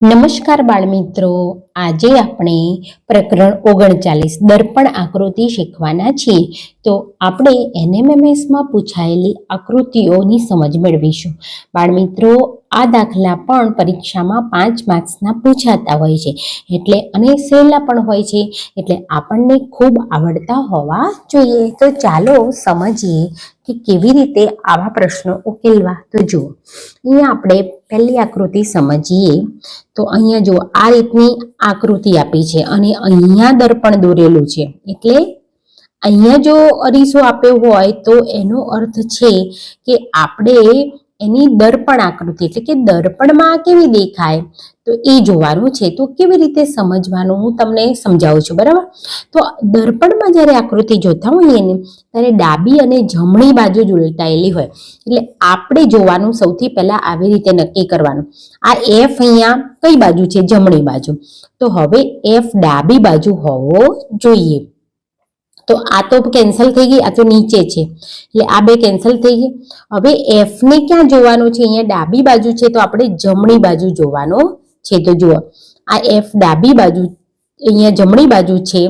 નમસ્કાર બાળમિત્રો, આજે આપણે પ્રકરણ 39 દર્પણ આકૃતિ શીખવાના છીએ. તો આપણે એનએમએમએસમાં પૂછાયેલી આકૃતિઓની સમજ મેળવીશું. બાળમિત્રો, આ દાખલા પણ પરીક્ષામાં 5 માર્ક્સના પૂછાતા હોય છે એટલે અને સહેલા પણ હોય છે એટલે આપણને ખૂબ આવડતા હોવા જોઈએ. તો ચાલો સમજીએ કે કેવી રીતે આવા પ્રશ્નો ઉકેલવા. તો જુઓ, અહીંયા આપણે પહેલી આકૃતિ સમજીએ. તો અહીંયા જુઓ, આ રીતની આકૃતિ આપી છે અને અહીંયા દર્પણ દોરેલું છે. એટલે અહીંયા જો અરીસો આપ્યો હોય તો એનો અર્થ છે કે આપણે એની દર્પણ આકૃતિ એટલે કે દર્પણમાં કેવી દેખાય તો એ જોવાનું છે. તો કેવી રીતે સમજવાનું હું તમને સમજાવું છું, બરાબર? તો દર્પણમાં જ્યારે આકૃતિ જોતા હોઈએ ને ત્યારે ડાબી અને જમણી બાજુ જ ઉલટાયેલી હોય. એટલે આપણે જોવાનું સૌથી પહેલા આવી રીતે નક્કી કરવાનું. આ એફ અહીંયા કઈ બાજુ છે? જમણી બાજુ. તો હવે એફ ડાબી બાજુ હોવો જોઈએ. તો આ તો કેન્સલ થઈ ગઈ, આ તો નીચે છે એટલે આ બે કેન્સલ થઈ ગઈ. હવે એફ ને ક્યાં જોવાનું છે? અહીંયા ડાબી બાજુ છે તો આપણે જમણી બાજુ જોવાનો છે. તો જુઓ, આ એફ ડાબી બાજુ, અહીંયા જમણી બાજુ છે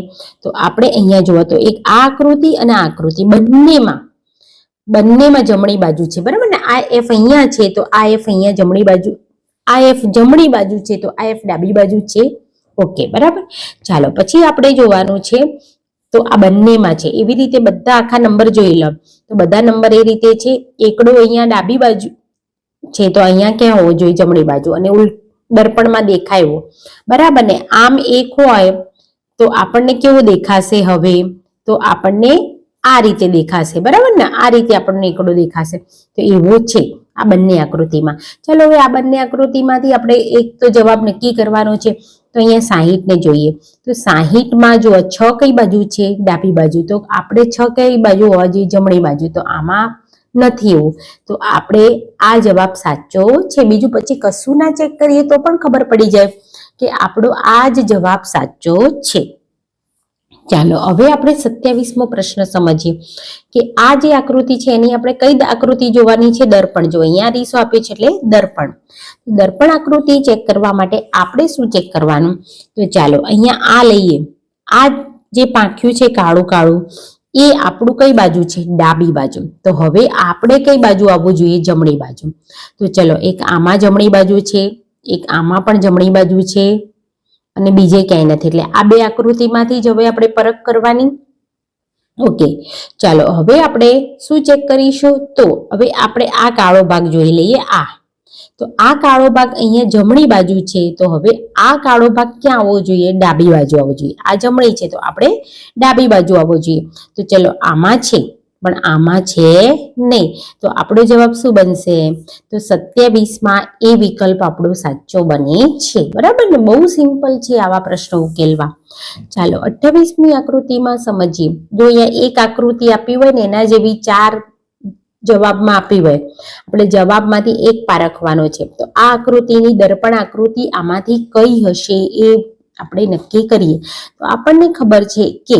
તો આપણે અહીંયા જુઓ તો એક આ આકૃતિ અને આ આકૃતિ બંનેમાં જમણી બાજુ છે, બરાબર ને? આ એફ અહીંયા છે તો આ એફ અહીંયા જમણી બાજુ, આ એફ જમણી બાજુ છે તો આ એફ ડાબી બાજુ છે. ઓકે, બરાબર. ચાલો પછી આપણે જોવાનું છે તો આ બંનેમાં છે એવી રીતે બધા આખા નંબર જોઈ લો. તો બધા નંબર એ રીતે છે. એકડો અહીંયા ડાબી બાજુ છે તો અહીંયા ક્યાં હોવો જોઈએ? જમણી બાજુ. અને દર્પણમાં દેખાયો, બરાબર ને? આમ એક હોય તો આપણને કેવો દેખાશે? હવે તો આપણને આ રીતે દેખાશે, બરાબર ને? આ રીતે આપણને એકડો દેખાશે. તો એવો છે આ બંને આકૃતિમાં. ચાલો હવે આ બંને આકૃતિમાંથી આપણે એક તો જવાબ નક્કી કરવાનો છે. તો અહીંયા 60 ને જોઈએ. તો 60માં જો 6 કઈ બાજુ છે? ડાબી બાજુ. તો આપણે 6 કઈ બાજુ હોવા જોઈએ? જમણી બાજુ. તો આમાં નથી એવું. તો આપણે આ જવાબ સાચો છે. બીજું પછી કશું ના ચેક કરીએ તો પણ ખબર પડી જાય કે આપણો આ જ જવાબ સાચો છે. ચાલો હવે આપણે 27મો પ્રશ્ન સમજીએ કે આ જે આકૃતિ છે એની આપણે કઈ આકૃતિ જોવાની છે? દર્પણ. જો અહીંયા રીસો આપ્યો છે એટલે દર્પણ. દર્પણ આકૃતિ ચેક કરવા માટે આપણે શું ચેક કરવાનું? તો ચાલો અહીંયા આ લઈએ. આ જે પાંખ્યું છે કાળું કાળું એ આપણું કઈ બાજુ છે? ડાબી બાજુ. તો હવે આપણે કઈ બાજુ આવવું જોઈએ? જમણી બાજુ. તો ચલો, એક આમાં જમણી બાજુ છે, એક આમાં પણ જમણી બાજુ છે અને બીજે ક્યાંય નથી. એટલે આ બે આકૃતિમાંથી જ હવે આપણે પરખ કરવાની. ઓકે, ચાલો હવે આપણે શું ચેક કરીશું? તો હવે આપણે આ કાળો ભાગ જોઈ લઈએ. તો આ કાળો ભાગ અહીંયા જમણી બાજુ છે તો હવે આ કાળો ભાગ ક્યાં આવવો જોઈએ? ડાબી બાજુ આવવો જોઈએ. આ જમણી છે તો આપણે ડાબી બાજુ આવવો જોઈએ. તો ચલો, આમાં છે પણ આમાં છે નહીં. તો આપણો જવાબ શું બનશે? તો 27માં એ વિકલ્પ આપણો સાચો બને છે, બરાબર ને? બહુ સિમ્પલ છે આવા પ્રશ્નો ઉકેલવા. ચાલો 28મી આકૃતિમાં સમજીએ. જો અહીંયા એક આકૃતિ આપી હોય ને એના જેવી 4 જવાબમાં આપી હોય, આપણે જવાબમાંથી એક પારખવાનો છે. તો આ આકૃતિની દર્પણ આકૃતિ આમાંથી કઈ હશે એ આપણે નક્કી કરીએ. તો આપણને ખબર છે કે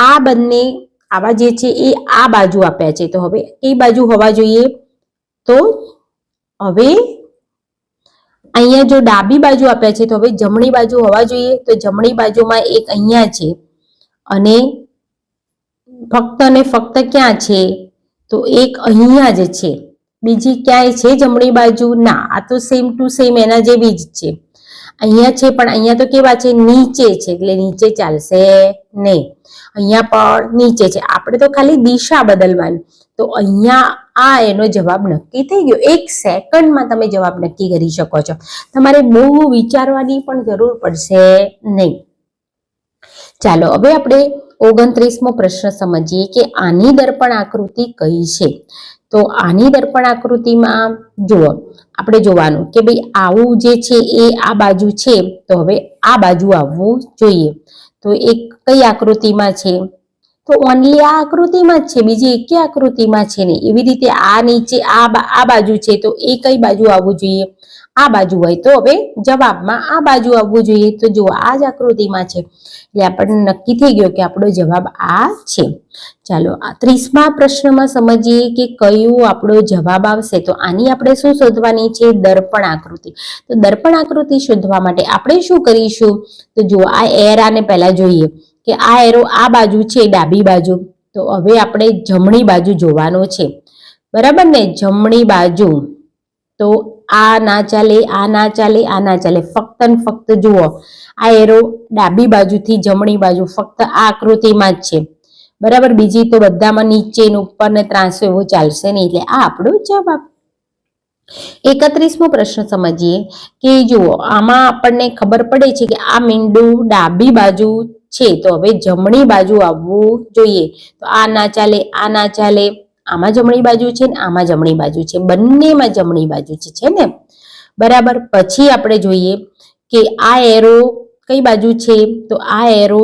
આ બંને આવા જે છે એ આ બાજુ આપ્યા છે. તો હવે એ બાજુ હોવા જોઈએ. તો હવે અહીંયા જો ડાબી બાજુ આપ્યા છે તો હવે જમણી બાજુ હોવા જોઈએ. તો જમણી બાજુમાં એક અહીંયા છે અને ફક્ત ને ફક્ત ક્યાં છે? તો એક અહીંયા જ છે. બીજી ક્યાંય છે જમણી બાજુ? ના, આ તો સેમ ટુ સેમ એના જેવી જ છે. અહીંયા છે પણ અહીંયા તો કેવા છે? નીચે છે એટલે નીચે ચાલશે નહીં. અહીંયા પણ નીચે છે. આપણે તો ખાલી દિશા બદલવાની. તો અહીંયા આ એનો જવાબ નક્કી થઈ ગયો. 1 સેકન્ડમાં તમે જવાબ નક્કી કરી શકો છો. તમારે બહુ વિચારવાની પણ જરૂર પડશે નહીં. ચાલો હવે આપણે 29મો પ્રશ્ન સમજીએ કે આની દર્પણ આકૃતિ કઈ છે? તો આની દર્પણ આકૃતિમાં જુઓ, આપણે જોવાનું કે ભાઈ આવું જે છે એ આ બાજુ છે તો હવે આ બાજુ આવવું જોઈએ. તો એક કઈ આકૃતિમાં છે? તો ઓનલી આ આકૃતિમાં જ છે, બીજી એકે આકૃતિમાં છે નહીં. એવી રીતે આ નીચે આ બાજુ છે તો એ કઈ બાજુ આવવું જોઈએ? આ બાજુ હોય તો હવે જવાબમાં આ બાજુ આવવું જોઈએ. તો જુઓ આ જ આકૃતિમાં છે એટલે આપણને નક્કી થઈ ગયો કે આપણો જવાબ આ છે. ચાલો 30મા પ્રશ્નમાં સમજીએ કે કયું આપણો જવાબ આવશે. તો આની આપણે શું શોધવાની છે? દર્પણ આકૃતિ. તો દર્પણ આકૃતિ શોધવા માટે આપણે શું કરીશું? તો જુઓ આ એરાને પહેલા જોઈએ કે આ એરો આ બાજુ છે, ડાબી બાજુ. તો હવે આપણે જમણી બાજુ જોવાનો છે, બરાબર ને? જમણી બાજુ. તો આ ના ચાલે, આ ના ચાલે, આ ના ચાલે. ફક્ત ને ફક્ત જુઓ આ એરો ડાબી બાજુથી જમણી બાજુ ફક્ત આ આકૃતિમાં જ છે, બરાબર. બીજી તો બધામાં નીચે ને ઉપર ને ત્રાંસો એવું ચાલશે નહીં. એટલે આ આપણો જવાબ. 31મો પ્રશ્ન સમજીએ કે જુઓ આમાં આપણને ખબર પડે છે કે આ મીંડું ડાબી બાજુ છે, તો હવે જમણી બાજુ આવવું જોઈએ. તો આ ના ચાલે, આ ના ચાલે. આમાં જમણી બાજુ છે ને આમાં જમણી બાજુ છે, બંનેમાં જમણી બાજુ છે ને, બરાબર. પછી આપણે જોઈએ કે આ એરો કઈ બાજુ છે? તો આ એરો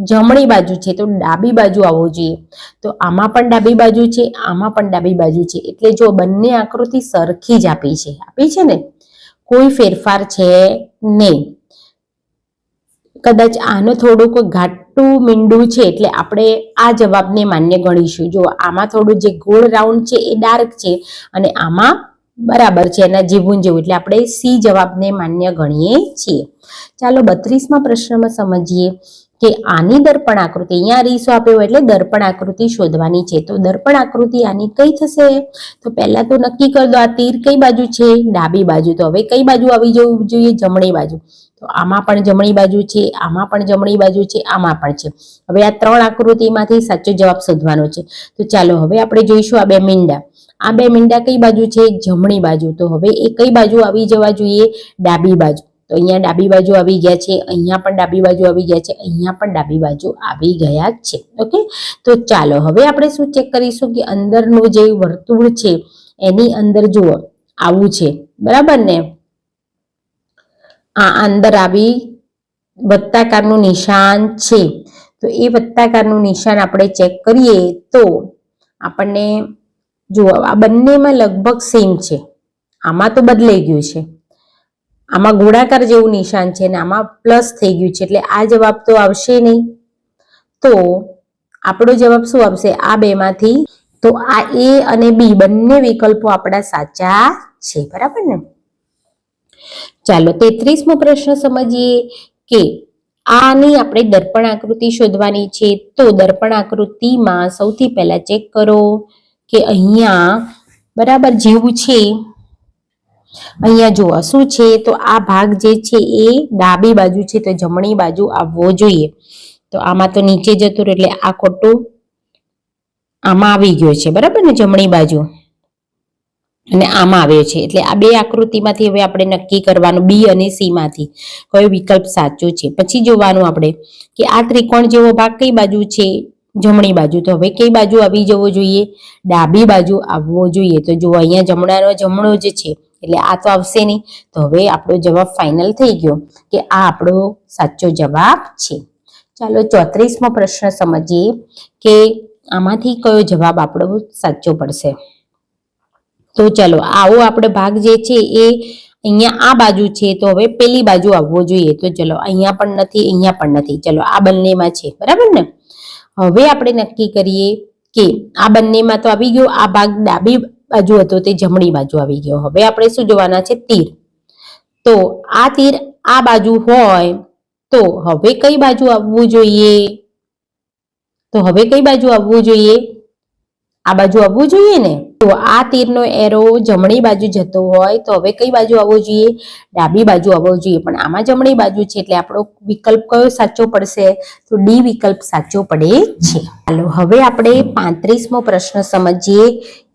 જમણી બાજુ છે, તો ડાબી બાજુ આવવો જોઈએ. તો આમાં પણ ડાબી બાજુ છે, આમાં પણ ડાબી બાજુ છે. એટલે જો બંને આકૃતિ સરખી જ આપી છે ને, કોઈ ફેરફાર છે નહીં. કદાચ આનો થોડુંક ઘાટું મીંડું છે એટલે આપણે આ જવાબને માન્ય ગણીશું. જો આમાં થોડું જે ગોળ રાઉન્ડ છે એ ડાર્ક છે અને આમાં બરાબર છે એના જેવું જેવું, એટલે આપણે સી જવાબને માન્ય ગણીએ છીએ. ચાલો 32મા પ્રશ્નમાં સમજીએ કે આની દર્પણ આકૃતિ. અહીંયા રીસો આપ્યો એટલે દર્પણ આકૃતિ શોધવાની છે. તો દર્પણ આકૃતિ આની કઈ થશે? તો પહેલા તો નક્કી કરી દો આ તીર કઈ બાજુ છે? ડાબી બાજુ. તો હવે કઈ બાજુ આવી જવું જોઈએ? જમણી બાજુ. તો આમાં પણ જમણી બાજુ છે, આમાં પણ જમણી બાજુ છે, આમાં પણ છે. હવે આ 3 આકૃતિમાંથી સાચો જવાબ શોધવાનો છે. તો ચાલો હવે આપણે જોઈશું આ બે મીંડા. આ બે મીંડા કઈ બાજુ છે? જમણી બાજુ. તો હવે એ કઈ બાજુ આવી જવા જોઈએ? ડાબી બાજુ. તો અહીંયા ડાબી બાજુ આવી ગયા છે, અહીંયા પણ ડાબી બાજુ આવી ગયા છે, અહીંયા પણ ડાબી બાજુ આવી ગયા છે. ઓકે. તો ચાલો હવે આપણે શું ચેક કરીશું કે અંદરનું જે વર્તુળ છે એની અંદર જુઓ આવું છે, બરાબર ને? આ અંદર આવી વત્તાકારનું નિશાન છે. તો એ વત્તાકારનું નિશાન આપણે ચેક કરીએ તો આપણને જુઓ આ બંનેમાં લગભગ સેમ છે. આમાં તો બદલાઈ ગયું છે, આમાં ગોળાકાર જેવું નિશાન છે ને આમાં પ્લસ થઈ ગયું છે, એટલે આ જવાબ તો આવશે નહીં. તો આપણો જવાબ શું આવશે? આ બેમાંથી. તો આ એ અને બી બંને વિકલ્પો આપણા સાચા છે, બરાબર ને? ચાલો 33મો પ્રશ્ન સમજીએ કે આની આપણે દર્પણ આકૃતિ શોધવાની છે. તો દર્પણ આકૃતિમાં સૌથી પહેલા ચેક કરો કે અહીંયા બરાબર જેવું છે, અહીંયા જુઓ શું છે? તો આ ભાગ જે છે એ ડાબી બાજુ છે, તો જમણી બાજુ આવવો જોઈએ. તો આમાં તો નીચે જતું રહ્યું એટલે આ ખોટું આમાં આવી ગયો છે, બરાબર ને? જમણી બાજુ અને આમાં આવ્યો છે. એટલે આ બે આકૃતિમાંથી હવે આપણે નક્કી કરવાનું બી અને સી માંથી કયો વિકલ્પ સાચો છે. પછી જોવાનું આપણે કે આ ત્રિકોણ જેવો ભાગ કઈ બાજુ છે? જમણી બાજુ. તો હવે કઈ બાજુ આવી જવો જોઈએ? ડાબી બાજુ આવવો જોઈએ. તો જુઓ અહીંયા જમણાનો જમણો જ છે એટલે આ તો આવશે નહીં. તો હવે આપણો જવાબ ફાઇનલ થઈ ગયો કે આ આપણો સાચો જવાબ છે. ચાલો 34મો પ્રશ્ન સમજીએ કે આમાંથી કયો જવાબ આપણો સાચો પડશે. તો ચલો આવો આપણે ભાગ જે છે એ અહીંયા આ બાજુ છે, તો હવે પેલી બાજુ આવવો જોઈએ. તો ચલો અહીંયા પણ નથી, અહીંયા પણ નથી. ચલો આ બંનેમાં છે, બરાબર ને? હવે આપણે નક્કી કરીએ કે આ બંનેમાં તો આવી ગયો, આ ભાગ ડાબી બાજુ હતો તે જમણી બાજુ આવી ગયો. હવે આપણે શું જોવાના છે? તીર. તો આ તીર આ બાજુ હોય તો હવે કઈ બાજુ આવવું જોઈએ? તો હવે કઈ બાજુ આવવું જોઈએ? આ બાજુ આવવું જોઈએ ને? તો આ તીરનો એરો જમણી બાજુ જતો હોય તો હવે કઈ બાજુ આવવો જોઈએ? ડાબી બાજુ આવવો જોઈએ. પણ આમાં જમણી બાજુ છે એટલે આપણો વિકલ્પ કયો સાચો પડશે? તો ડી વિકલ્પ સાચો પડે છે. ચાલો હવે આપણે 35મો પ્રશ્ન સમજીએ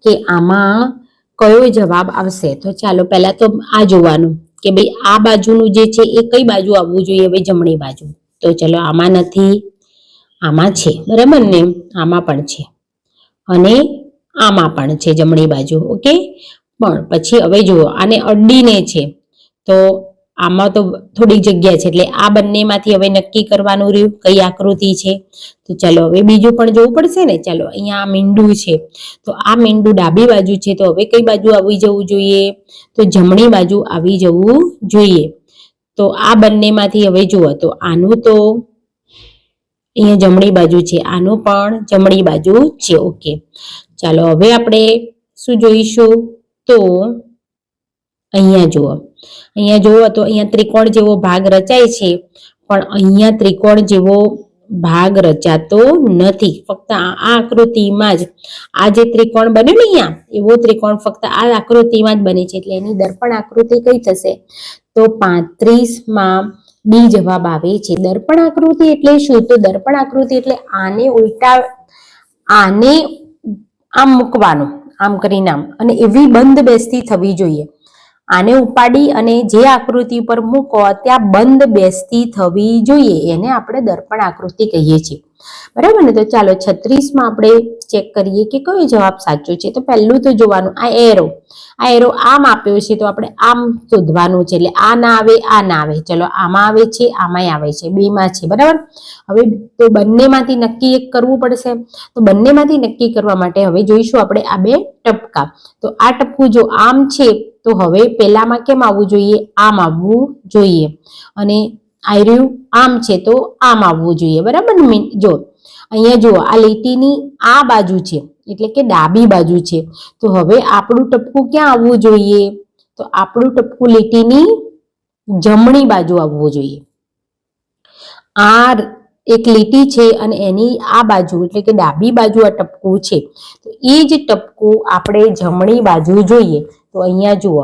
કે આમાં કયો જવાબ આવશે. તો ચાલો પહેલા તો આ જોવાનું કે ભાઈ આ બાજુનું જે છે એ કઈ બાજુ આવવું જોઈએ? હવે જમણી બાજુ. તો ચલો આમાં નથી, આમાં છે, બરાબર ને? આમાં પણ છે અને આમાં પણ છે જમણી બાજુ. ઓકે. પણ પછી હવે જુઓ આને અડીને છે તો આમાં તો થોડી જગ્યા છે એટલે આ બંનેમાંથી હવે નક્કી કરવાનું રહ્યું કઈ આકૃતિ છે. તો ચાલો હવે બીજું પણ જોવું પડશે ને. ચાલો અહીંયા આ મીંડું છે તો આ મીંડું ડાબી બાજુ છે તો હવે કઈ બાજુ આવી જવું જોઈએ? તો જમણી બાજુ આવી જવું જોઈએ. તો આ બંનેમાંથી હવે જુઓ તો આનું તો અહીંયા જમણી બાજુ છે, આનું પણ જમણી બાજુ છે. ઓકે, ચાલો હવે આપણે શું જોઈશું? તો અહીંયા જુઓ તો અહીંયા ત્રિકોણ જેવો ભાગ રચાય છે, પણ અહીંયા ત્રિકોણ જેવો ભાગ રચાતો નથી. ફક્ત આ આકૃતિમાં જ આ જે ત્રિકોણ બન્યું ને અહીંયા એવો ત્રિકોણ ફક્ત આ આકૃતિમાં જ બને છે. એટલે એની દર્પણ આકૃતિ કઈ થશે? તો 35માં બી જવાબ આવે છે. દર્પણ આકૃતિ એટલે શું? તો દર્પણ આકૃતિ એટલે આને ઉલટા, આને આમ મૂકવાનું, આમ કરીને આમ, અને એવી બંધ બેસતી થવી જોઈએ. આને ઉપાડી અને જે આકૃતિ પર મૂકો ત્યાં બંધ બેસતી થવી જોઈએ. એને આપણે દર્પણ આકૃતિ કહીએ છીએ. બરાબર ને? તો ચાલો 36માં આપણે ચેક કરીએ કે કયો જવાબ સાચો છે. તો પહેલું તો જોવાનું આ એરો આમ આપ્યો છે તો આપણે આમ શોધવાનું છે. એટલે આ ના આવે, આ ના આવે. ચલો આમાં આવે છે, આમાંય આવે છે, બેમાં છે. બરાબર? હવે તો બંનેમાંથી નક્કી એક કરવું પડશે. તો બંનેમાંથી નક્કી કરવા માટે હવે જોઈશું આપણે આ બે ટપકા. તો આ ટપકું જો આમ છે તો હવે પહેલામાં કેમ આવવું જોઈએ? આમ આવવું જોઈએ. અને આયરું આમ છે તો આમ આવવું જોઈએ. બરાબર ને? જો અહીંયા જુઓ આ લીટીની આ બાજુ છે એટલે કે ડાબી બાજુ છે. તો હવે આપણું ટપકું ક્યાં આવવું જોઈએ? તો આપણું ટપકું લીટીની જમણી બાજુ આવવું જોઈએ. આ એક લીટી છે અને એની આ બાજુ એટલે કે ડાબી બાજુ આ ટપકું છે. તો એ જ ટપકું આપણે જમણી બાજુ જોઈએ. તો અહીંયા જુઓ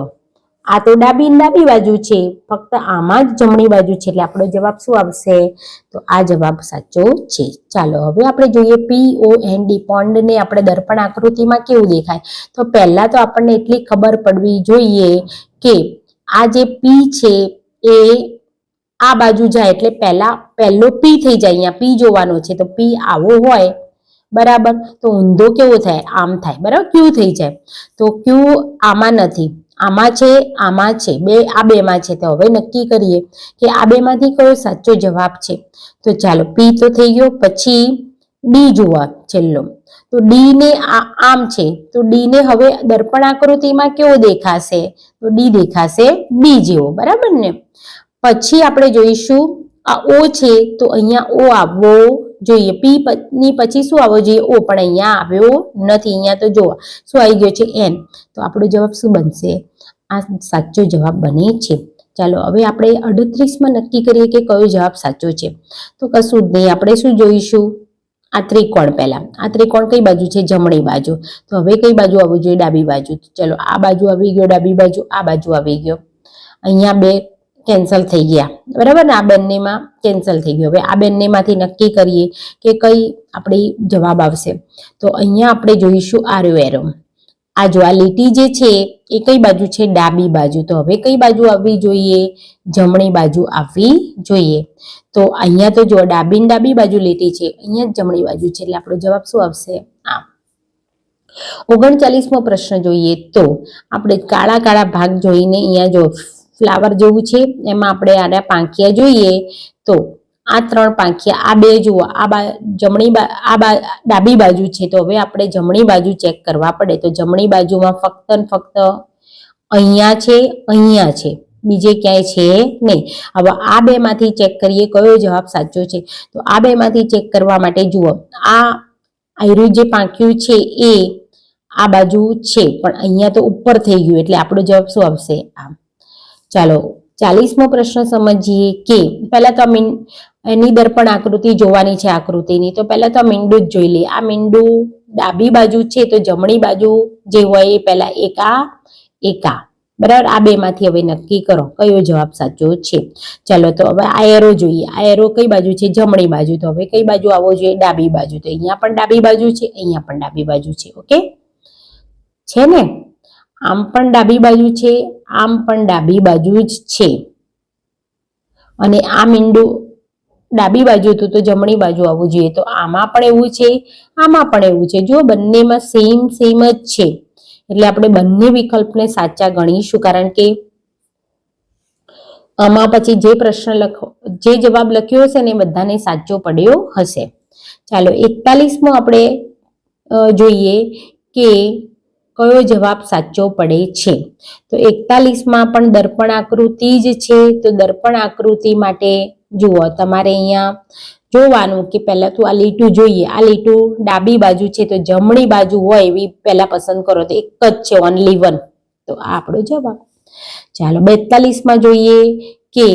આ તો ડાબી બાજુ છે, ફક્ત આમાં જ જમણી બાજુ છે. એટલે આપણો જવાબ શું આવશે? તો આ જવાબ સાચો છે. ચાલો હવે આપણે જોઈએ POND, પોન્ડને આપણે દર્પણ આકૃતિમાં કેવું દેખાય? તો પહેલા તો આપણને એટલી ખબર પડવી જોઈએ કે આ જે P છે એ આ બાજુ જાય એટલે પહેલો P થઈ જાય. અહીંયા P જોવાનો છે તો P આવો હોય, બરાબર, તો ઊંધો કેવો થાય? આમ થાય. બરાબર? Q થઈ જાય. તો Q આમાં નથી, આમાં છે, આમાં છે, આ બેમાં છે. તો હવે નક્કી કરીએ કે આ બેમાંથી કયો સાચો જવાબ છે. તો ચાલો P તો થઈ ગયો, પછી D જોવા છેલ્લો. તો D ને આમ છે તો D ને હવે દર્પણ આકૃતિમાં કેવો દેખાશે? તો D દેખાશે B જેવો. બરાબર ને? પછી આપણે જોઈશું આ O છે તો અહીંયા O આવવો જોઈએ. P ની પછી શું આવવો જોઈએ? O, પણ અહીંયા આવ્યો નથી. અહીંયા તો જો શું આવી ગયો છે? N. તો આપણો જવાબ શું બનશે? આ સાચો જવાબ બને છે. ચાલો હવે આપણે 38માં નક્કી કરીએ કે કયો જવાબ સાચો છે. તો કશું જ નહીં, આપણે શું જોઈશું? આ ત્રિકોણ. પહેલા આ ત્રિકોણ કઈ બાજુ છે? જમણી બાજુ. તો હવે કઈ બાજુ આવવું જોઈએ? ડાબી બાજુ. ચલો આ બાજુ આવી ગયો ડાબી બાજુ, આ બાજુ આવી ગયો. અહીંયા બે કેન્સલ થઈ ગયા. બરાબર ને? આ બંનેમાં કેન્સલ થઈ ગયું. હવે આ બંનેમાંથી નક્કી કરીએ કે કઈ આપણી જવાબ આવશે. તો અહીંયા આપણે જોઈશું આરો એરો. આ જો આ લીટી જે છે એ કઈ બાજુ છે? ડાબી બાજુ. તો હવે કઈ બાજુ આવવી જોઈએ? જમણી બાજુ આવવી જોઈએ. તો અહીંયા તો જો ડાબી બાજુ લીટી છે, અહીંયા જ જમણી બાજુ છે. એટલે આપણો જવાબ શું આવશે? આમ. 39મો પ્રશ્ન જોઈએ તો આપણે કાળા ભાગ જોઈને અહીંયા જો ફ્લાવર જેવું છે એમાં આપણે આના પાંખિયા જોઈએ. તો આ 3 પાંખિયા, આ બે જુઓ, ડાબી બાજુ છે. તો હવે આપણે જમણી બાજુ ચેક કરવા પડે. તો જમણી બાજુમાં ફક્ત ને ફક્ત અહીંયા છે, બીજે ક્યાંય છે નહીં. હવે આ બેમાંથી ચેક કરીએ કયો જવાબ સાચો છે. તો આ બેમાંથી ચેક કરવા માટે જુઓ આ આયરું જે પાંખ્યું છે એ આ બાજુ છે, પણ અહીંયા તો ઉપર થઈ ગયું. એટલે આપણો જવાબ શું આવશે? આમ. ચાલો 40મો પ્રશ્ન સમજીએ કે પહેલા તો એની દર્પણ આકૃતિ જોવાની છે આકૃતિની. તો પહેલા તો આ મીંડું જ જોઈ લઈએ. આ મીંડું ડાબી બાજુ છે તો જમણી બાજુ જે હોય એ પહેલા એકા. બરાબર? આ બેમાંથી હવે નક્કી કરો કયો જવાબ સાચો છે. ચાલો તો હવે આ એરો જોઈએ. આ એરો કઈ બાજુ છે? જમણી બાજુ. તો હવે કઈ બાજુ આવવો જોઈએ? ડાબી બાજુ. તો અહીંયા પણ ડાબી બાજુ છે, અહીંયા પણ ડાબી બાજુ છે. ઓકે છે ને? આમ પણ ડાબી બાજુ છે, આમ પણ ડાબી બાજુ જ છે. અને આ મીંડું ડાબી બાજુ હતું તો જમણી બાજુ આવવું જોઈએ. તો આમાં પણ એવું છે, આમાં પણ એવું છે. જો બંનેમાં સેમ જ છે એટલે આપણે બંને વિકલ્પને સાચા ગણીશું. કારણ કે આમાં પછી જે પ્રશ્ન જે જવાબ લખ્યો હશે ને બધાને સાચો પડ્યો હશે. ચાલો 41મો આપણે જોઈએ કે કયો જવાબ સાચો પડે છે. તો 41માં પણ દર્પણ આકૃતિ જ છે. તો દર્પણ આકૃતિ માટે જુઓ તમારે અહીંયા જોવાનું કે પહેલા તો આ લીટું જોઈએ. આ લીટું ડાબી બાજુ છે તો જમણી બાજુ હોય એવી પહેલા પસંદ કરો. તો એક જ છે, ઓનલી વન. તો આ આપણો જવાબ. ચાલો 42માં જોઈએ કે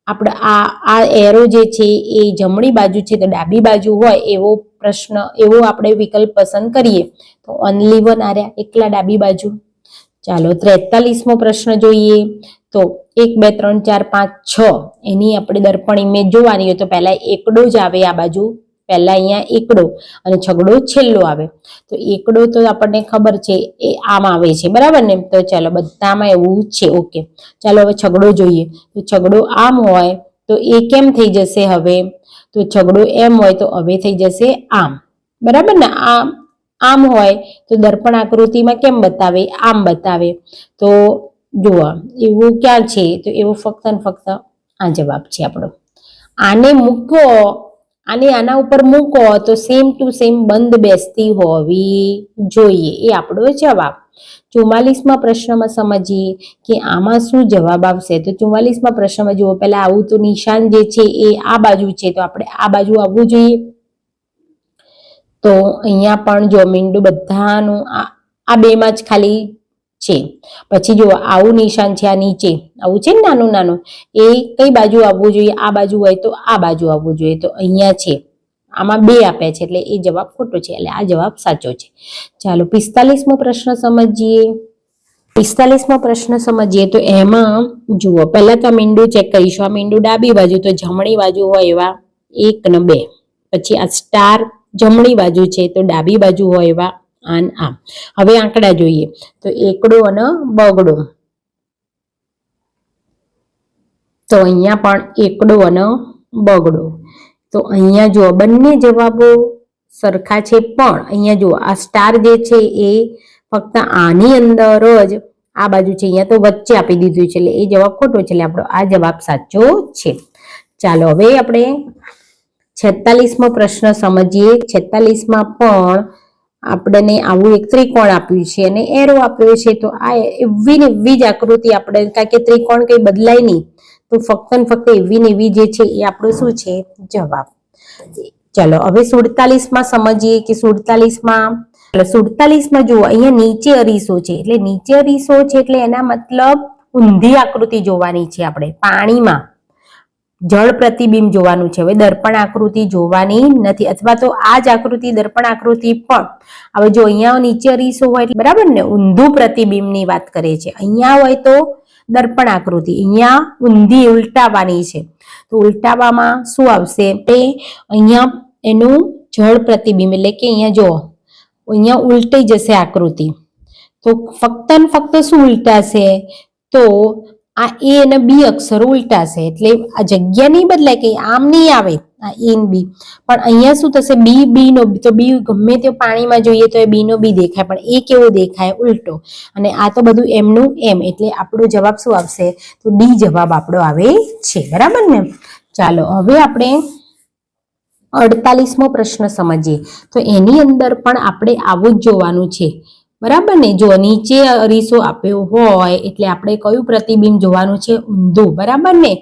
આપણે આ એરો જે છે એ જમણી બાજુ છે તો ડાબી બાજુ હોય એવો પ્રશ્ન, એવો આપણે વિકલ્પ પસંદ કરીએ તો ઓનલી વન આવ્યા, એકલા ડાબી બાજુ. ચાલો 43મો પ્રશ્ન જોઈએ. તો 1 2 3 4 5 6 એની આપણે દર્પણ ઇમેજ જોવાની હોય તો પહેલા એકડો જ આવે આ બાજુ, પહેલા અહીંયા એકડો અને છગડો છેલ્લો આવે. તો એકડો તો આપણને ખબર છે એ આમ આવે છે, બરાબર ને? તો ચાલો બધામાં એવું છે. ઓકે, ચાલો હવે છગડો જોઈએ. તો છગડો આમ હોય તો એ કેમ થઈ જશે હવે? તો છગડો એમ હોય તો હવે થઈ જશે આમ, બરાબર ને? આમ હોય તો દર્પણ આકૃતિમાં કેમ બતાવે? આમ બતાવે. તો જુઓ એવું ક્યાં છે? તો એવું ફક્ત ને ફક્ત આ જવાબ છે આપણો. આને મૂકો, આને આના ઉપર મૂકો તો સેમ ટુ સેમ બંધ બેસતી હોવી જોઈએ. એ આપણો જવાબ. 44માં પ્રશ્નમાં સમજીએ કે આમાં શું જવાબ આવશે. તો 44માં પ્રશ્નમાં જુઓ, પહેલા આવું તો નિશાન જે છે એ આ બાજુ છે તો આપણે આ બાજુ આવવું જોઈએ. તો અહીંયા પણ જો મીંડું બધાનું આ બેમાં જ ખાલી છે. પછી જુઓ આવું નિશાન છે, આ નીચે આવું છે ને નાનું નાનું, એ કઈ બાજુ આવવું જોઈએ? આ બાજુ હોય તો આ બાજુ આવવું જોઈએ. તો અહીંયા છે, આમાં 2 આપ્યા છે એટલે એ જવાબ ખોટો છે, એટલે આ જવાબ સાચો છે. ચાલો 45મો પ્રશ્ન સમજીએ. 45મો પ્રશ્ન સમજીએ તો એમાં જુઓ, પહેલા તો મીંડું ચેક કરીશું. આ મીંડું ડાબી બાજુ તો જમણી બાજુ હોય એવા 1 ને 2. પછી આ સ્ટાર જમણી બાજુ છે તો ડાબી બાજુ હોય એવા આન આમ. હવે આંકડા જોઈએ. તો એકડો અને બગડો. તો અહીંયા પણ એકડો અને બગડો. તો અહીંયા જુઓ બંને જવાબો સરખા છે, પણ અહીંયા જુઓ આ સ્ટાર જે છે એ ફક્ત આની અંદર જ આ બાજુ છે, અહીંયા તો વચ્ચે આપી દીધું છે એટલે એ જવાબ ખોટો છે, એટલે આપણો આ જવાબ સાચો છે. ચાલો હવે આપણે 46મો પ્રશ્ન સમજીએ. 46માં પણ આપણને આવું એક ત્રિકોણ આપ્યું છે અને એરો આપ્યો છે. તો આ એવી ને એવી જ આકૃતિ આપણે, કારણ કે ત્રિકોણ કઈ બદલાય નહીં, તો ફક્ત ને ફક્ત એવી ને એવી જે છે એ આપણો શું છે? જવાબ. ચાલો હવે 47માં સમજીએ કે 47માં જુઓ, અહીંયા નીચે અરીસો છે, એટલે નીચે અરીસો છે એટલે એના મતલબ ઊંધી આકૃતિ જોવાની છે આપણે. પાણીમાં જળ પ્રતિબિંબ જોવાનું છે. હવે દર્પણ આકૃતિ જોવાની નથી, અથવા તો આ જ આકૃતિ દર્પણ આકૃતિ પણ હવે જો અહીંયા નીચે અરીસો હોય એટલે બરાબર ને, ઊંધું પ્રતિબિંબની વાત કરે છે. અહીંયા હોય તો દર્પણ આકૃતિ, અહીંયા ઊંધી ઉલટાવાની છે. તો ઉલટાવામાં શું આવશે? એ અહીંયા એનું જળ પ્રતિબિંબ, એટલે કે અહીંયા જો અહીંયા ઉલટાઈ જશે આકૃતિ. તો ફક્ત ને ફક્ત શું ઉલટાશે? તો આ એ અને બી અક્ષરો ઉલટાશે, એટલે આ જગ્યા નહીં બદલાય, કે આમ નહીં આવે આ એ ને બી, પણ અહીંયા શું થશે? બી નો, તો બી ગમે તે પાણીમાં જોઈએ તો એ બી નો બી દેખાય, પણ એ કેવો દેખાય? ઉલટો. અને આ તો બધું એમનું એમ, એટલે આપણો જવાબ શું આવશે? તો ડી જવાબ આપણો આવે છે, બરાબર ને? ચાલો હવે આપણે 48મો પ્રશ્ન સમજીએ. તો એની અંદર પણ આપણે આવું જ જોવાનું છે, બરાબર ને? જો નીચે અરીસો આપ્યો હોય એટલે આપણે કયું પ્રતિબિંબ જોવાનું છે? ઊંધું, બરાબર ને?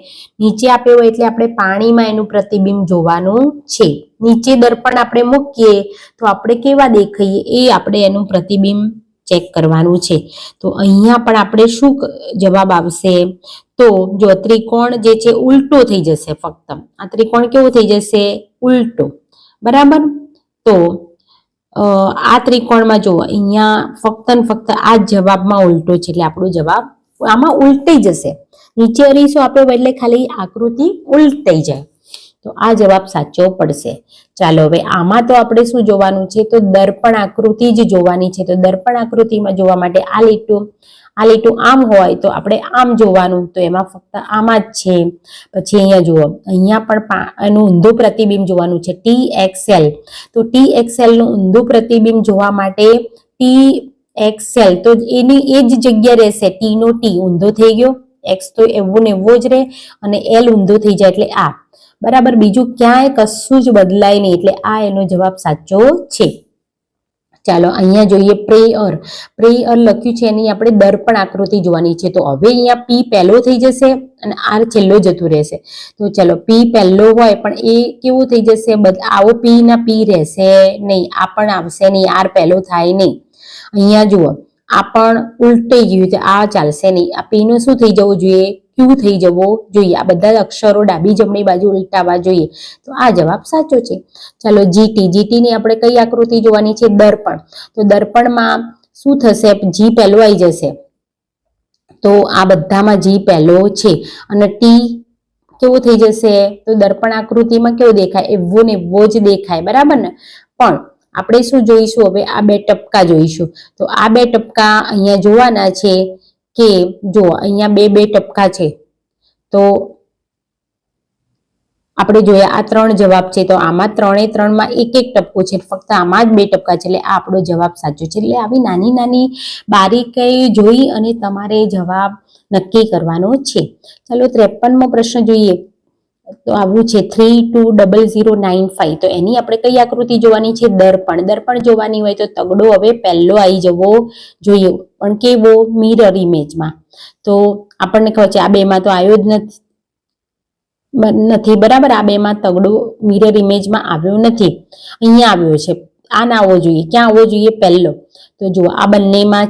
નીચે આપ્યો હોય એટલે આપણે પાણીમાં એનું પ્રતિબિંબ જોવાનું છે. નીચે દર્પણ આપણે મૂકીએ તો આપણે કેવા દેખાઈએ એ આપણે એનું પ્રતિબિંબ ચેક કરવાનું છે. તો અહીંયા પણ આપણે શું જવાબ આવશે? તો જો ત્રિકોણ જે છે ઉલટો થઈ જશે. ફક્ત આ ત્રિકોણ કેવો થઈ જશે? ઉલટો, બરાબર? તો આ ત્રિકોણમાં જુઓ, અહીંયા ફક્ત ને ફક્ત આ જવાબમાં ઉલટો છે, એટલે આપણો જવાબ આમાં ઉલટાઈ જશે. નીચે અરીસો આપ્યો એટલે ખાલી આકૃતિ ઉલટાઈ જાય, તો આ જવાબ સાચો પડશે. ચાલો હવે આમાં તો આપણે શું જોવાનું છે? તો દર્પણ આકૃતિ જ જોવાની છે. તો દર્પણ આકૃતિમાં જોવા માટે આ લીટું આમ હોય તો આપણે આમ જોવાનું, તો એમાં ફક્ત આમાં જ છે. પછી અહીંયા જુઓ, અહીંયા પણ એનું ઊંધું પ્રતિબિંબ જોવાનું છે, TXL. તો TXL નું ઊંધું પ્રતિબિંબ જોવા માટે TXL તો એની એ જ જગ્યા રહેશે, T નો T ઊંધો થઈ ગયો, એક્સ તો એવો ને એવો જ રહે અને એલ ઊંધો થઈ જાય એટલે આ, બરાબર. બીજું ક્યાંય કશું જ બદલાય નહીં એટલે આ એનો જવાબ સાચો છે. ચાલો અહીંયા જોઈએ પ્રેયર. પ્રેયર લખ્યું છે એની આપણે દર્પણ આકૃતિ જોવાની છે. તો હવે અહીંયા પી પહેલો થઈ જશે અને આર છેલ્લો જતું રહેશે. તો ચલો પી પહેલો હોય પણ એ કેવું થઈ જશે, આવો પી ના પી રહેશે નહીં, આ પણ આવશે નહીં, આર પહેલો થાય નહીં. અહીંયા જુઓ આ પણ ઉલટાઈ ગયું છે, આ ચાલશે નહીં. આ પી નું શું થઈ જવું જોઈએ, ક્યુ થઈ જવો જોઈએ. આ બધા અક્ષરો ડાબી જમણી બાજુ ઉલટાવા જોઈએ. તો આ જવાબ સાચો છે. ચાલો જીટી. જીટી ની આપણે કઈ આકૃતિ જોવાની છે, દર્પણ. તો દર્પણમાં શું થશે, જી પહેલો આવી જશે. તો આ બધામાં જી પહેલો છે અને ટી કેવો થઈ જશે, તો દર્પણ આકૃતિમાં કેવો દેખાય, એવો ને એવો જ દેખાય, બરાબર ને. પણ આપણે શું જોઈશું હવે, આ બે ટપકા જોઈશું. તો આ બે ટપકા અહીંયા જોવાના છે કે જો અહીંયા બે બે ટપકા છે. તો આપણે જોઈએ આ 3 જવાબ છે. તો આમાં 3 એક એક ટપકો છે, ફક્ત આમાં જ 2 ટપકા છે એટલે આ આપણો જવાબ સાચો છે. એટલે આવી નાની નાની બારીકાઈ જોઈ અને તમારે જવાબ નક્કી કરવાનો છે. ચાલો 53મો પ્રશ્ન જોઈએ. તો આવું છે 320095. તો એની આપણે કઈ આકૃતિ જોવાની છે, દર્પણ. દર્પણ જોવાની હોય તો તગડો હવે પહેલો આવી જવો જોઈએ, પણ કેવો, મિરર ઇમેજમાં. તો આપણને ખબર છે આ બેમાં તો આવ્યો જ નથી, બરાબર. આ બેમાં તગડો મિરર ઇમેજમાં આવ્યો નથી, અહીંયા આવ્યો છે. આ ના આવવો જોઈએ, ક્યાં આવવો જોઈએ, પહેલો. તો જુઓ આ બંનેમાં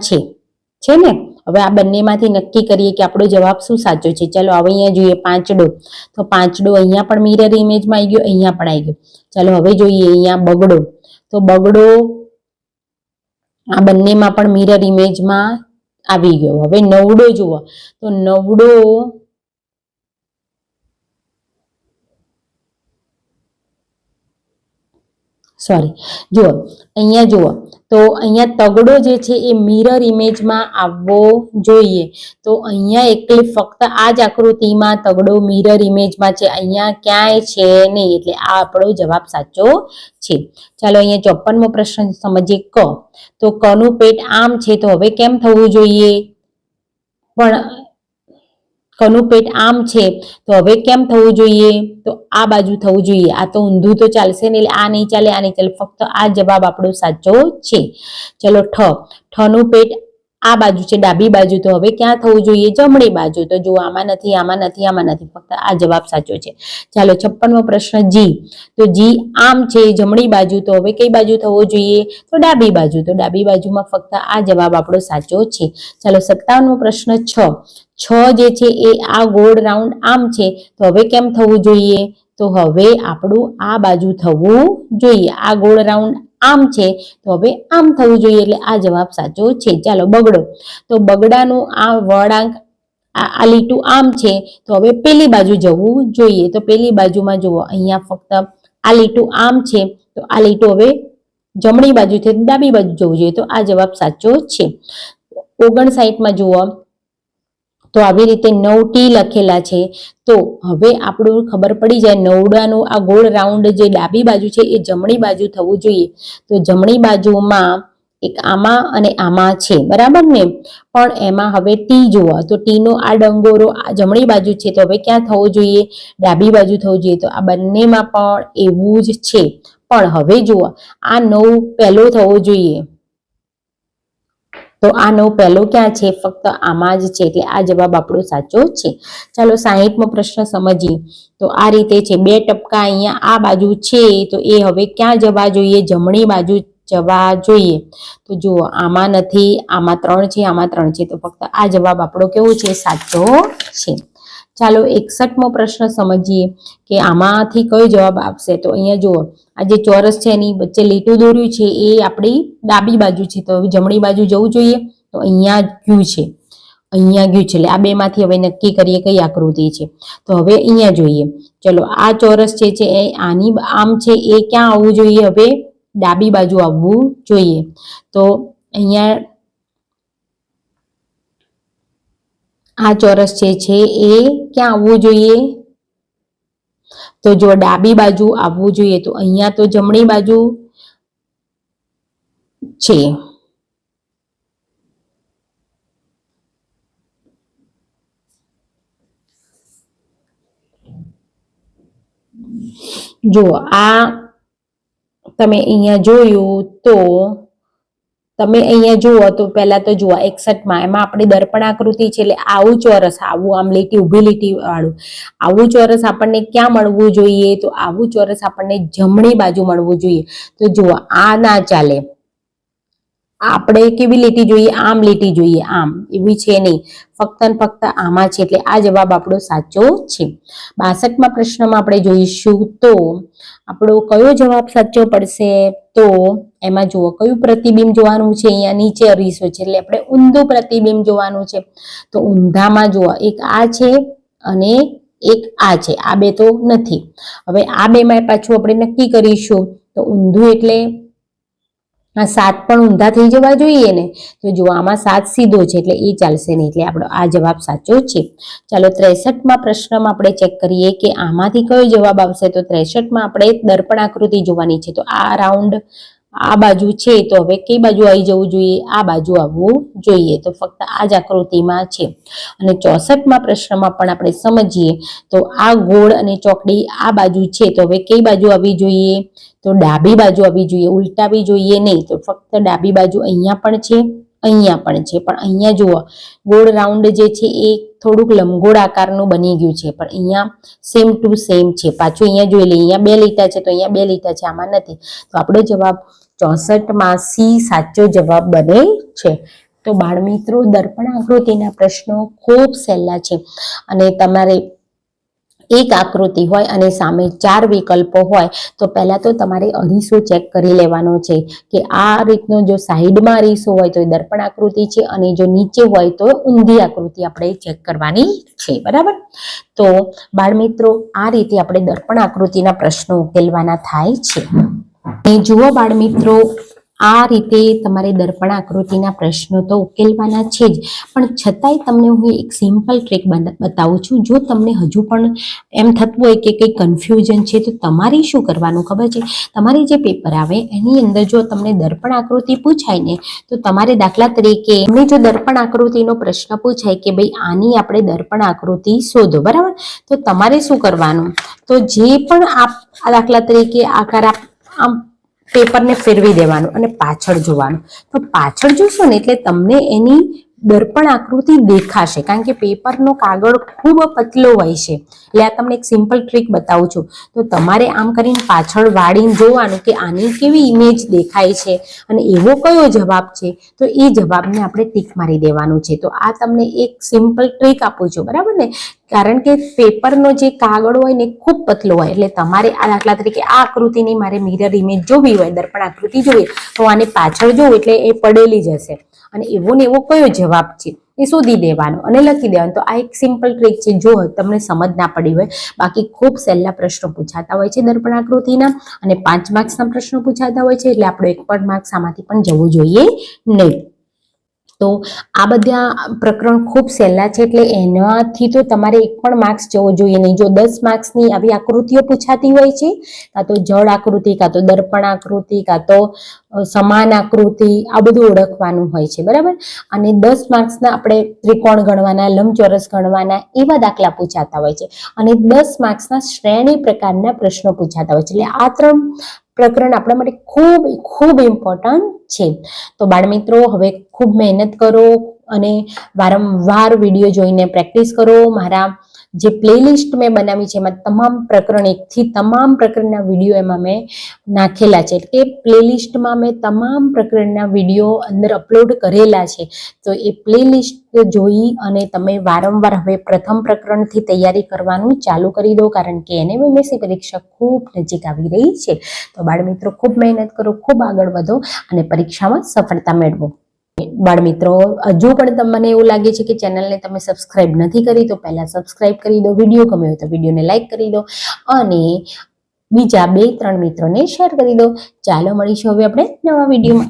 છે ને. હવે આ બંનેમાંથી નક્કી કરીએ કે આપણો જવાબ શું સાચો છે. ચલો હવે અહીંયા જોઈએ પાંચડો. તો પાંચડો અહીંયા પણ મિરર ઇમેજમાં આવી ગયો, અહીંયા પણ આવી ગયો. ચાલો હવે જોઈએ અહીંયા બગડો. તો બગડો આ બંનેમાં પણ મિરર ઇમેજમાં આવી ગયો. હવે નવડો જુઓ. તો નવડો જુઓ અહીંયા જુઓ. તો અહીંયા તગડો જે છે એ મિરર ઇમેજમાં આવવો જોઈએ. તો અહીંયા એકલી ફક્ત આ જ આકૃતિમાં તગડો મિરર ઇમેજમાં છે, અહીંયા ક્યાંય છે નહીં, એટલે આ આપણો જવાબ સાચો છે. ચાલો અહીંયા 54મો પ્રશ્ન સમજીએ ક. તો કનું પેટ આમ છે તો હવે કેમ થવું જોઈએ, પણ કનું પેટ આમ છે તો હવે કેમ થવું જોઈએ, તો આ બાજુ થવું જોઈએ. આ તો ઊંધું તો ચાલશે નહીં એટલે આ નહીં ચાલે, આ નહીં ચાલે, ફક્ત આ જવાબ આપણો સાચો છે. ચલો ઠનું પેટ આ બાજુ છે, ડાબી બાજુ, તો હવે ક્યાં થવું જોઈએ, જમણી બાજુ. તો જો આમાં નથી, આમાં નથી, આમાં નથી, ફક્ત આ જવાબ સાચો છે. ચાલો 56મો પ્રશ્ન જી. તો જી આમ છે જમણી બાજુ, તો હવે કઈ બાજુ થવો જોઈએ, તો ડાબી બાજુ. તો ડાબી બાજુમાં ફક્ત આ જવાબ આપણો સાચો છે. ચાલો 57મો પ્રશ્ન છ જે છે એ આ ગોળ રાઉન્ડ આમ છે તો હવે કેમ થવું જોઈએ, તો હવે આપણું આ બાજુ થવું જોઈએ. આ ગોળ રાઉન્ડ આમ છે તો હવે આમ થવું જોઈએ, એટલે આ જવાબ સાચો છે. ચાલો બગડો. તો બગડાનું આ વળાંક આ લીટું આમ છે તો હવે પેલી બાજુ જવું જોઈએ. તો પેલી બાજુમાં જુઓ અહીંયા ફક્ત આ લીટું આમ છે તો આ લીટું હવે જમણી બાજુથી ડાબી બાજુ જવું જોઈએ. તો આ જવાબ સાચો છે. 59માં જુઓ. તો આવી રીતે 9T લખેલા છે. તો હવે આપણું ખબર પડી જાય નવડાનું આ ગોળ રાઉન્ડ જે ડાબી બાજુ છે એ જમણી બાજુ થવું જોઈએ. તો જમણી બાજુમાં એક આમાં અને આમાં છે, બરાબર ને. પણ એમાં હવે ટી જુઓ. તો ટી નો આ ડંગોરો આ જમણી બાજુ છે તો હવે ક્યાં થવો જોઈએ, ડાબી બાજુ થવું જોઈએ. તો આ બંનેમાં પણ એવું જ છે. પણ હવે જુઓ આ 9 પહેલો થવો જોઈએ. તો આ 9 પહેલો ક્યાં છે, ફક્ત આમાં જ છે, એટલે આ જવાબ આપણો સાચો છે. ચાલો 60મો પ્રશ્ન સમજીએ. તો આ રીતે છે, 2 ટપકા અહીંયા આ બાજુ છે તો એ હવે ક્યાં જવા જોઈએ, જમણી બાજુ જવા જોઈએ. તો જુઓ આમાં નથી, આમાં 3 છે, આમાં 3 છે, તો ફક્ત આ જવાબ આપણો કેવો છે, સાચો છે. ચાલો 61મો પ્રશ્ન સમજીએ કે આમાંથી કયો જવાબ આપશે. તો અહીંયા જુઓ આ જે ચોરસ છે એની વચ્ચે લીટું દોર્યું છે એ આપણી ડાબી બાજુ છે, તો હવે જમણી બાજુ જવું જોઈએ. તો અહીંયા ગયું છે, અહીંયા ગયું છે, એટલે આ બેમાંથી હવે નક્કી કરીએ કઈ આકૃતિ છે. તો હવે અહીંયા જોઈએ. ચલો આ ચોરસ છે એ આની આમ છે એ ક્યાં આવવું જોઈએ, હવે ડાબી બાજુ આવવું જોઈએ. તો અહીંયા આ ચોરસ છે એ ક્યાં આવવું જોઈએ, તો જો ડાબી બાજુ આવવું જોઈએ. તો અહીંયા તો જમણી બાજુ છે. જો આ તમે અહીંયા જોયું તો તમે અહીંયા જુઓ તો પહેલા તો જુઓ 61માં એમાં આપણે દર્પણ આકૃતિ છે એટલે આવું ચોરસ, આવું આમ લીટી ઊભી લીટી વાળું આવું ચોરસ આપણને ક્યાં મળવું જોઈએ? તો આવું ચોરસ આપણને જમણી બાજુ મળવું જોઈએ. તો જુઓ આ ના ચાલે, આપણે કેવી લીટી જોઈએ? આમ લીટી જોઈએ, આમ એવી છે નહીં, ફક્ત ને ફક્ત આમાં છે એટલે આ જવાબ આપણો સાચો છે. 62માં પ્રશ્નમાં આપણે જોઈશું તો આપણો કયો જવાબ સાચો પડશે? તો એમાં જુઓ કયું પ્રતિબિંબ જોવાનું છે? અહીંયા નીચે અરીસો છે એટલે આપણે ઊંધું પ્રતિબિંબ જોવાનું છે. તો ઊંધામાં જુઓ એક આ છે અને એક આ છે, આ બે તો નથી. હવે આ બેમાં પાછું આપણે નક્કી કરીશું. તો ઊંધું એટલે આ 7 પણ ઊંધા થઈ જવા જોઈએ ને. તો જો આમાં 7 સીધો છે એટલે એ ચાલશે નહીં, એટલે આપણો આ જવાબ સાચો છે. ચાલો 63માં પ્રશ્નમાં આપણે ચેક કરીએ કે આમાંથી કયો જવાબ આવશે. તો 63માં આપણે દર્પણ આકૃતિ જોવાની છે. તો આ રાઉન્ડ આ બાજુ છે તો હવે કઈ બાજુ આવી જવું જોઈએ? આ બાજુ આવવું જોઈએ. તો ફક્ત આ જ આકૃતિમાં છે. અને 64માં પ્રશ્નમાં પણ આપણે સમજીએ તો આ ગોળ અને ચોકડી આ બાજુ છે તો હવે કઈ બાજુ આવવી જોઈએ? તો ડાબી બાજુ આવવી જોઈએ, ઉલટાવી જોઈએ નહીં. તો ફક્ત ડાબી બાજુ અહીંયા પણ છે, અહીંયા પણ છે, પણ અહીંયા જુઓ ગોળ રાઉન્ડ જે છે એ થોડુંક લંબગોળ આકારનું બની ગયું છે, પણ અહીંયા સેમ ટુ સેમ છે. પાછું અહીંયા જોઈ લઈએ, અહીંયા 2 લીટા છે તો અહીંયા 2 લીટા છે, આમાં નથી. તો આપણો જવાબ 64માં સી સાચો જવાબ બને છે. તો બાળમિત્રો દર્પણ આકૃતિના પ્રશ્નો ખૂબ સહેલા છે અને તમારે એક આકૃતિ હોય અને સામે 4 વિકલ્પો હોય તો પહેલા તો તમારે અરીસો ચેક કરી લેવાનો છે કે આ રીતનો જો સાઈડમાં અરીસો હોય તો એ દર્પણ આકૃતિ છે અને જો નીચે હોય તો ઊંધી આકૃતિ આપણે ચેક કરવાની છે. બરાબર? તો બાળમિત્રો આ રીતે આપણે દર્પણ આકૃતિના પ્રશ્નો ઉકેલવાના થાય છે. અને જુઓ બાળમિત્રો, આ રીતે તમારે દર્પણ આકૃતિના પ્રશ્નો તો ઉકેલવાના છે જ, પણ છતાંય તમને હું એક સિમ્પલ ટ્રીક બતાવું છું. જો તમને હજુ પણ એમ થતું હોય કે કંઈ કન્ફ્યુઝન છે તો તમારે શું કરવાનું ખબર છે? તમારી જે પેપર આવે એની અંદર જો તમને દર્પણ આકૃતિ પૂછાય ને તો તમારે દાખલા તરીકે એમને જો દર્પણ આકૃતિનો પ્રશ્ન પૂછાય કે ભાઈ આની આપણે દર્પણ આકૃતિ શોધો, બરાબર? તો તમારે શું કરવાનું? તો જે પણ આ દાખલા તરીકે આકાર આમ પેપરને ફેરવી દેવાનું અને પાછળ જોવાનું. તો પાછળ જોશો ને એટલે તમને એની દર્પણ આકૃતિ દેખાશે, કારણ કે પેપરનો કાગળ ખૂબ પતલો હોય છે. એટલે આ તમને એક સિમ્પલ ટ્રીક બતાવું છું. તો તમારે આમ કરીને પાછળ વાળીને જોવાનું કે આની કેવી ઇમેજ દેખાય છે અને એવો કયો જવાબ છે, તો એ જવાબને આપણે ટીક મારી દેવાનું છે. તો આ તમને એક સિમ્પલ ટ્રીક આપું છું, બરાબર ને? કારણ કે પેપરનો જે કાગળ હોય ને ખૂબ પતલો હોય એટલે તમારે આ દાખલા તરીકે આ આકૃતિની મારે મિરર ઇમેજ જોવી હોય, દર્પણ આકૃતિ જોવી, તો આને પાછળ જોવું એટલે એ પડેલી જ હશે અને એવો ને એવો કયો જવાબ છે એ શોધી દેવાનો અને લખી દેવાનો. તો આ એક સિમ્પલ ટ્રીક છે જો તમને સમજ ના પડી હોય. બાકી ખૂબ સહેલા પ્રશ્નો પૂછાતા હોય છે દર્પણ આકૃતિના અને 5 માર્ક્સના પ્રશ્નો પૂછાતા હોય છે, એટલે આપણો 1 પણ માર્ક્સ આમાંથી પણ જવું જોઈએ નહીં. તો આ બધા પ્રકરણ ખૂબ સહેલા છે એટલે એનાથી તો તમારે 1 પણ માર્ક્સ જવો જોઈએ નહીં. જો 10 માર્ક્સની આવી આકૃતિઓ પૂછાતી હોય છે, કાં તો જળ આકૃતિ, કાં તો દર્પણ આકૃતિ, કાં તો સમાન આકૃતિ, આ બધું ઓળખવાનું હોય છે, બરાબર? અને 10 માર્ક્સના આપણે ત્રિકોણ ગણવાના, લંબચોરસ ગણવાના એવા દાખલા પૂછાતા હોય છે અને 10 માર્ક્સના શ્રેણી પ્રકારના પ્રશ્નો પૂછાતા હોય છે. એટલે આ 3 પ્રકરણ આપણા માટે ખૂબ ખૂબ ઇમ્પોર્ટન્ટ છે. તો બાળમિત્રો હવે ખૂબ મહેનત કરો અને વારંવાર વિડીયો જોઈને પ્રેક્ટિસ કરો. મારા જે પ્લેલિસ્ટ મેં બનાવી છે એમાં તમામ પ્રકરણ 1 થી તમામ પ્રકરણના વિડીયો એમાં મેં નાખેલા છે. એટલે કે પ્લેલિસ્ટમાં મેં તમામ પ્રકરણના વિડીયો અંદર અપલોડ કરેલા છે. તો એ પ્લેલિસ્ટ જોઈ અને તમે વારંવાર હવે પ્રથમ પ્રકરણથી તૈયારી કરવાનું ચાલુ કરી દો, કારણ કે NMMSC પરીક્ષા ખૂબ નજીક આવી રહી છે. તો બાળમિત્રો ખૂબ મહેનત કરો, ખૂબ આગળ વધો અને પરીક્ષામાં સફળતા મેળવો. બાળમિત્રો, હજુ પણ તમને એવું લાગે છે કે ચેનલને તમે સબસ્ક્રાઇબ નથી કરી તો પહેલા સબસ્ક્રાઇબ કરી દો. વિડીયો ગમ્યો હોય તો વિડીયોને લાઈક કરી દો અને બીજા 2-3 મિત્રોને શેર કરી દો. ચાલો મળીશું હવે આપણે નવા વિડીયોમાં.